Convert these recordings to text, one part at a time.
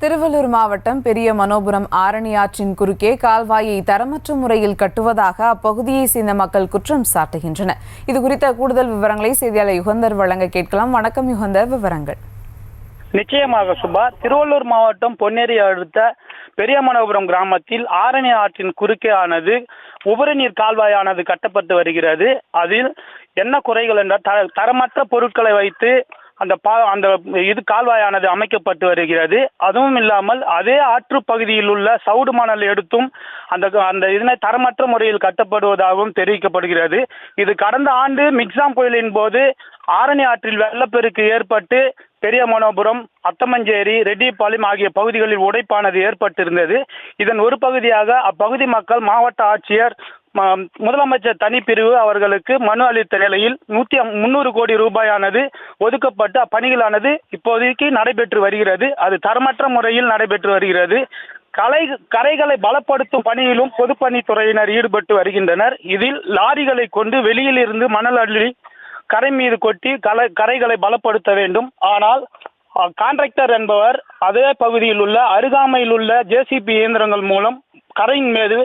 திருவள்ளூர் மாவட்டம் பெரிய மனோபுரம் ஆரணி ஆற்றின் குறுக்கே கால்வாயை தரமற்ற முறையில் கட்டுவதாக அப்பகுதியை சேர்ந்த மக்கள் குற்றம் சாட்டுகின்றனர். இதுகுறித்த கூடுதல் விவரங்களை செய்தியாளர் யுகந்தர் வழங்க கேட்கலாம். வணக்கம் யுகந்தர், விவரங்கள். நிச்சயமாக சுபா. திருவள்ளூர் மாவட்டம் பொன்னேரி அடுத்த பெரிய மனோபுரம் கிராமத்தில் ஆரணி ஆற்றின் குறுக்கே ஆனது உபரி நீர் கால்வாயானது கட்டப்பட்டு வருகிறது. அதில் என்ன குறைகள் என்றால் தரமற்ற பொருட்களை வைத்து அந்த கால்வாயானது அமைக்கப்பட்டு வருகிறது. அதுவும் இல்லாமல் அதே ஆற்று பகுதியில் உள்ள சவுடு மணல் எடுத்தும் அந்த இதனை தரமற்ற முறையில் கட்டப்படுவதாகவும் தெரிவிக்கப்படுகிறது. இது கடந்த ஆண்டு மிக்ஸாம் புயலின் போது ஆரணி ஆற்றில் வெள்ளப்பெருக்கு ஏற்பட்டு பெரிய மனோபுரம், அத்தமஞ்சேரி, ரெட்டிப்பாளையம் ஆகிய பகுதிகளில் உடைப்பானது ஏற்பட்டிருந்தது. இதன் ஒரு பகுதியாக அப்பகுதி மக்கள் மாவட்ட ஆட்சியர், முதலமைச்சர் தனிப்பிரிவு அவர்களுக்கு மனு அளித்த நிலையில் 300 கோடி ரூபாயானது ஒதுக்கப்பட்டு அப்பணிகளானது இப்போதைக்கு நடைபெற்று வருகிறது. அது தரமற்ற முறையில் நடைபெற்று வருகிறது. கரைகளை பலப்படுத்தும் பணியிலும் பொதுப்பணித்துறையினர் ஈடுபட்டு வருகின்றனர். இதில் லாரிகளை கொண்டு வெளியில் இருந்து மணல் அள்ளி கரை மீது கொட்டி கரைகளை பலப்படுத்த வேண்டும். ஆனால் கான்ட்ராக்டர் என்பவர் அதே பகுதியில் உள்ள அருகாமையில் உள்ள ஜேசிபி இயந்திரங்கள் மூலம் கரையின் மீது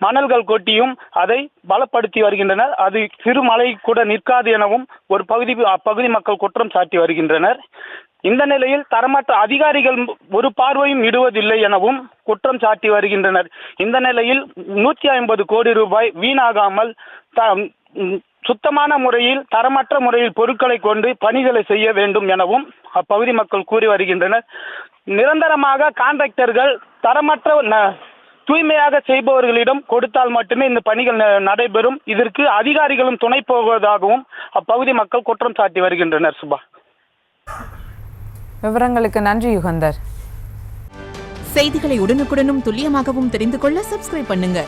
மணல்கள் கொட்டியும் அதை பலப்படுத்தி வருகின்றனர். அது சிறு மழை கூட நிற்காது எனவும் அப்பகுதி மக்கள் குற்றம் சாட்டி வருகின்றனர். இந்த நிலையில் தரமற்ற அதிகாரிகள் ஒரு பார்வையும் இடுவதில்லை எனவும் குற்றம் சாட்டி வருகின்றனர். இந்த நிலையில் 150 கோடி ரூபாய் வீணாகாமல் சுத்தமான முறையில் தரமற்ற முறையில் பொருட்களை கொண்டு பணிகளை செய்ய வேண்டும் எனவும் அப்பகுதி மக்கள் கூறி வருகின்றனர். நிரந்தரமாக கான்ட்ராக்டர்கள் தரமற்ற தூய்மையாக செய்பவர்களிடம் கொடுத்தால் மட்டுமே இந்த பணிகள் நடைபெறும். இதற்கு அதிகாரிகளும் துணை போவதாகவும் அப்பகுதி மக்கள் குற்றம் சாட்டி வருகின்றனர். சுபா, விவரங்களுக்கு நன்றி யுகந்தர். செய்திகளை உடனுக்குடனும் துல்லியமாகவும் தெரிந்து கொள்ள சப்ஸ்கிரைப் பண்ணுங்க.